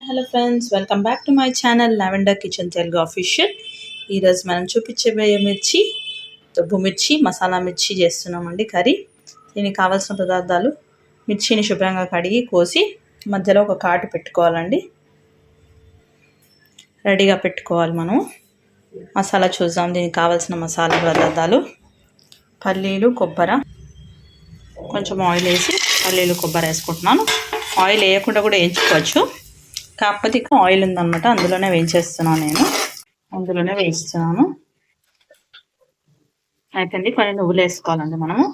Hello friends, welcome back to my channel lavender kitchen Telugu official. ఈరోజు మనం చూపించబోయే మిర్చి దుబ్బు మిర్చి మసాలా మిర్చి చేస్తున్నామండి కర్రీ. దీనికి కావాల్సిన పదార్థాలు: మిర్చిని శుభ్రంగా కడిగి కోసి మధ్యలో ఒక కాటు పెట్టుకోవాలండి, రెడీగా పెట్టుకోవాలి. మనం మసాలా చూద్దాం. దీనికి కావాల్సిన మసాలా పదార్థాలు: పల్లీలు, కొబ్బరి, కొంచెం ఆయిల్ వేసి పల్లీలు కొబ్బరి వేసుకుంటున్నాను. ఆయిల్ వేయకుండా కూడా వేయించుకోవచ్చు, కాకపోతే ఇక్కడ ఆయిల్ ఉందన్నమాట, అందులోనే వేయించేస్తున్నాను. అందులోనే వేయిస్తున్నాను. అయిపోయింది. కొన్ని నువ్వులు వేసుకోవాలండి మనము.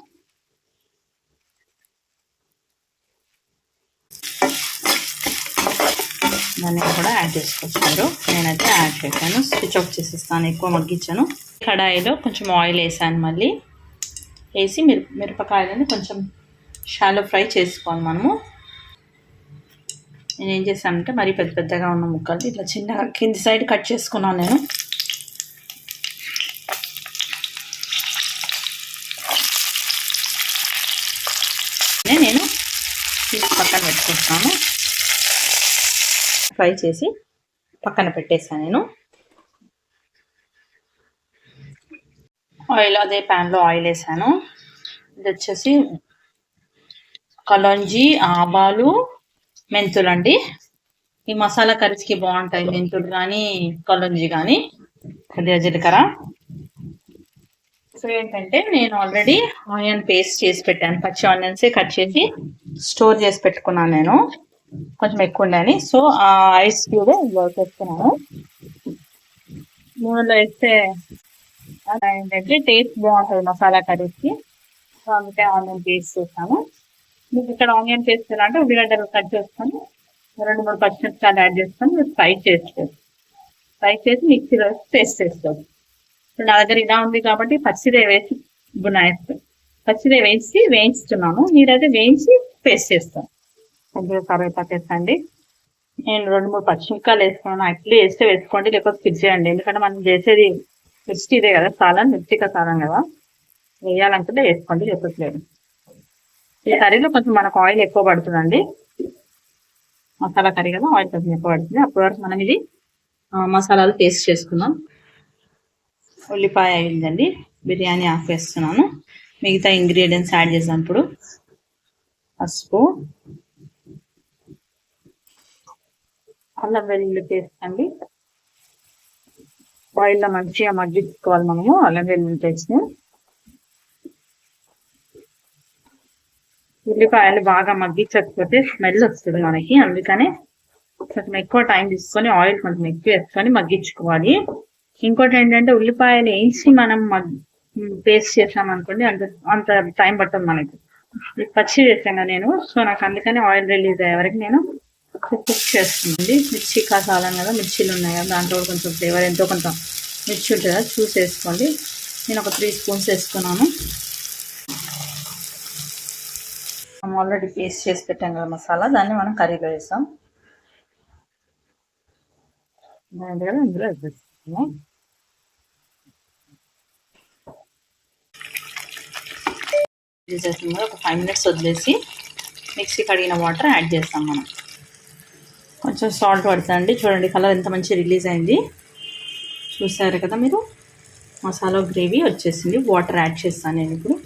దాన్ని కూడా యాడ్ చేసుకోవచ్చు. నేనైతే యాడ్ చేశాను. స్విచ్ ఆఫ్ చేసేస్తాను, ఎక్కువ మగ్గించాను. కడాయిలో కొంచెం ఆయిల్ వేసాను. మళ్ళీ వేసి మిరపకాయలని కొంచెం షాలో ఫ్రై చేసుకోవాలి మనము. నేను ఏం చేశానంటే మరీ పెద్ద పెద్దగా ఉన్న ముక్కలు ఇట్లా చిన్నగా కింది సైడ్ కట్ చేసుకున్నాను. నేను తీసి పక్కన పెట్టుకుంటున్నాను. ఫ్రై చేసి పక్కన పెట్టేసాను. నేను ఆయిల్, అదే ప్యాన్లో ఆయిల్ వేసాను. ఇది వచ్చేసి కలంజీ, ఆవాలు, మెంతులు అండి. ఈ మసాలా కర్రీస్కి బాగుంటాయి మెంతులు కానీ కలంజీ కానీ. కొద్దిగా జీలకర్ర. సో ఏంటంటే నేను ఆల్రెడీ ఆనియన్ పేస్ట్ చేసి పెట్టాను. పచ్చి ఆనియన్సే కట్ చేసి స్టోర్ చేసి పెట్టుకున్నాను నేను, కొంచెం ఎక్కువ ఉండని. సో ఆ ఐస్ క్యూబ్ వేసేస్తున్నాను. నూనెలో వేస్తే ఏంటంటే టేస్ట్ బాగుంటుంది మసాలా కర్రీస్కి. సో అందుకే ఆనియన్ పేస్ట్ చేస్తాను. మీకు ఇక్కడ ఆనియన్ పేస్ట్ ఎలా అంటే ఉల్లిగడ్డలు కట్ చేసుకొని 2-3 పచ్చిమిరపకాయలు యాడ్ చేసుకొని ఫ్రై చేసుకోవచ్చు. ఫ్రై చేసి మిక్సీలో పేస్ట్ చేసుకోవచ్చు. ఇప్పుడు నా దగ్గర ఇలా ఉంది కాబట్టి పచ్చిదే వేసి బునాయిస్తాను. పచ్చిదే వేయిస్తున్నాను. మీరైతే వేయించి పేస్ట్ చేస్తాను. కొద్దిగా కరివేపాకు వేసండి. నేను 2-3 పచ్చిమిరపకాయలు వేసుకున్నాను. యాక్చువల్లీ వేస్తే వేసుకోండి, లేకపోతే స్కిప్ చేయండి. ఎందుకంటే మనం చేసేది మిర్చి ఇదే కదా, సాలం మిర్చిగా సాలం కదా. వేయాలనుకుంటే వేసుకోండి, లేకపోతే లేదు. ఈ కర్రీలో కొంచెం మనకు ఆయిల్ ఎక్కువ పడుతుందండి. మసాలా కర్రీ కదా, ఆయిల్ కొంచెం ఎక్కువ పడుతుంది. అప్పటి వరకు మనం ఇది మసాలాలు పేస్ట్ చేసుకుందాం. ఉల్లిపాయ అయిందండి. బిర్యానీ ఆకు వేస్తున్నాను. మిగతా ఇంగ్రీడియంట్స్ యాడ్ చేద్దాం ఇప్పుడు. పసుపు, అల్లం వెల్లుల్లి పేస్ట్ అండి. ఆయిల్లో మంచిగా మగ్గించుకోవాలి మనము అల్లం వెల్లుల్లి పేస్ట్ని. ఉల్లిపాయలు బాగా మగ్గించకపోతే స్మెల్ వస్తుంది మనకి, అందుకని కొంచెం ఎక్కువ టైం తీసుకొని ఆయిల్ కొంచెం ఎక్కువ వేసుకొని మగ్గించుకోవాలి. ఇంకోటి ఏంటంటే ఉల్లిపాయలు వేసి మనం పేస్ట్ చేసామనుకోండి, అంత టైం పడుతుంది మనకి. పచ్చి వేసాను నేను, సో నాకు అందుకని ఆయిల్ రిలీజ్ అయ్యే వరకు నేను కుక్ చేస్తుంది. మిర్చి కాసాలం కదా, మిర్చీలు ఉన్నాయి కదా, దాంట్లో కొంచెం ఫ్లేవర్ ఎంతో కొంత మిర్చి ఉంటుంది కదా, చూసి వేసుకోండి. నేను ఒక 3 స్పూన్స్ వేసుకున్నాను. మనం ఆల్రెడీ పేస్ట్ చేసి పెట్టాం కదా మసాలా, దాన్ని మనం కర్రీలో వేస్తాం. ఇందులో వేసేస్తున్నాం. ఒక 5 మినిట్స్ వదిలేసి మిక్సీ కడిగిన వాటర్ యాడ్ చేస్తాం మనం. కొంచెం సాల్ట్ పడుతుందండి. చూడండి కలర్ ఎంత మంచి రిలీజ్ అయింది, చూసారు కదా మీరు. మసాలా గ్రేవీ వచ్చేసింది. వాటర్ యాడ్ చేస్తాను నేను ఇప్పుడు.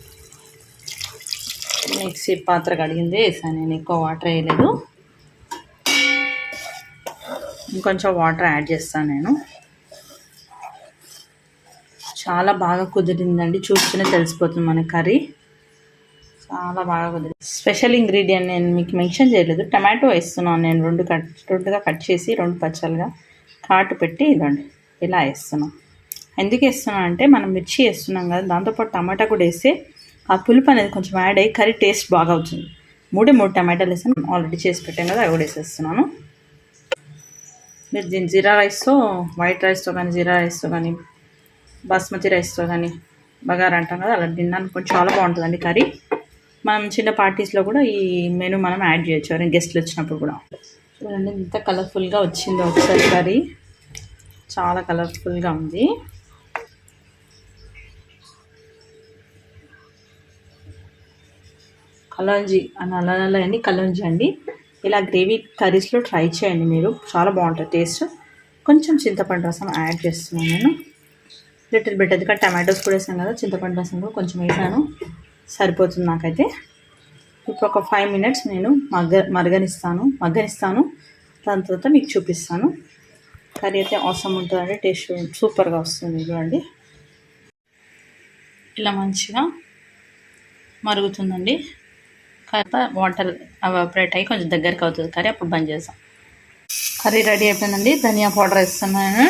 మిక్సీ పాత్ర కడిగిందే వేసాను నేను, ఎక్కువ వాటర్ వేయలేదు. ఇంకొంచెం వాటర్ యాడ్ చేస్తాను నేను. చాలా బాగా కుదిరిందండి, చూస్తూనే తెలిసిపోతుంది మన కర్రీ. చాలా బాగా కుదిరింది. స్పెషల్ ఇంగ్రీడియంట్ నేను మీకు మెన్షన్ చేయలేదు, టమాటో వేస్తున్నాను నేను. రెండుగా కట్ చేసి 2 పచ్చలుగా కాటు పెట్టి ఇదండి ఇలా వేస్తున్నాను. ఎందుకు వేస్తున్నాను అంటే మనం మిర్చి వేస్తున్నాం కదా, దాంతోపాటు టమాటా కూడా వేస్తే ఆ పులుపు అనేది కొంచెం యాడ్ అయ్యి కర్రీ టేస్ట్ బాగా అవుతుంది. 3 టమాటాలు వేసాను, ఆల్రెడీ చేసి పెట్టాను కదా, అవి కూడా వేసేస్తున్నాను. మీరు దీన్ని జీరా రైస్తో, వైట్ రైస్తో కానీ, జీరా రైస్తో కానీ, బాస్మతి రైస్తో కానీ, బగారా అంటాం కదా, అలా తినడానికి చాలా బాగుంటుందండి కర్రీ. మనం చిన్న పార్టీస్లో కూడా ఈ మెనూ మనం యాడ్ చేయొచ్చు, ఎవరైనా గెస్ట్లు వచ్చినప్పుడు కూడా. చూడండి ఇంత కలర్ఫుల్గా వచ్చిందో ఒకసారి కర్రీ, చాలా కలర్ఫుల్గా ఉంది. కలంజీ అని అలా కలంజీ అండి. ఇలా గ్రేవీ కర్రీస్లో ట్రై చేయండి మీరు, చాలా బాగుంటుంది టేస్ట్. కొంచెం చింతపండు రసం యాడ్ చేస్తున్నాను నేను, లిటిల్ బిట్, ఎందుకంటే టమాటోస్ కూడా వేసాను కదా, చింతపండు రసం కూడా కొంచెం వేసాను, సరిపోతుంది నాకైతే. ఇప్పుడు ఒక 5 minutes నేను మగ్గనిస్తాను. దాని తర్వాత మీకు చూపిస్తాను. కర్రీ అయితే అవసరం ఉంటుందండి, టేస్ట్ సూపర్గా వస్తుంది చూడండి. ఇలా మంచిగా మరుగుతుందండి. తర్వాత వాటర్ ఎవాపరేట్ అయ్యి కొంచెం దగ్గరికి అవుతుంది కర్రీ, అప్పుడు బంద్ చేస్తాం. కర్రీ రెడీ అయిపోయిందండి. ధనియా పౌడర్ వేస్తున్నాను,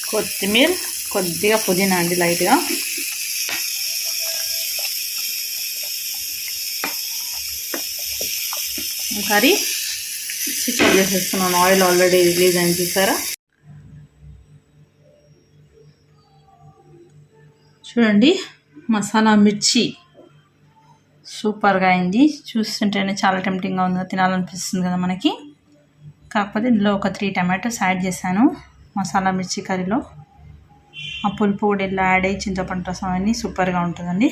కొత్తిమీర, కొద్దిగా పుదీనా అండి లైట్గా. కర్రీ స్విచ్ ఆఫ్ చేసేస్తున్నాను. ఆయిల్ ఆల్రెడీ రిలీజ్ అయింది చూసారా. చూడండి మసాలా మిర్చి సూపర్గా అయింది. చూస్తుంటేనే చాలా టెంప్టింగ్గా ఉంది, తినాలనిపిస్తుంది కదా మనకి. కాకపోతే ఇందులో ఒక 3 tomatoes యాడ్ చేశాను మసాలా మిర్చి కర్రీలో. ఆ పులుపు కూడా ఇలా యాడ్ అయ్యి చింతపండు రసం అన్నీ సూపర్గా ఉంటుందండి.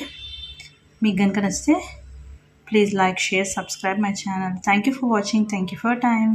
మీకు కనుక నచ్చితే please like, share, subscribe my channel. Thank you for watching. Thank you for time.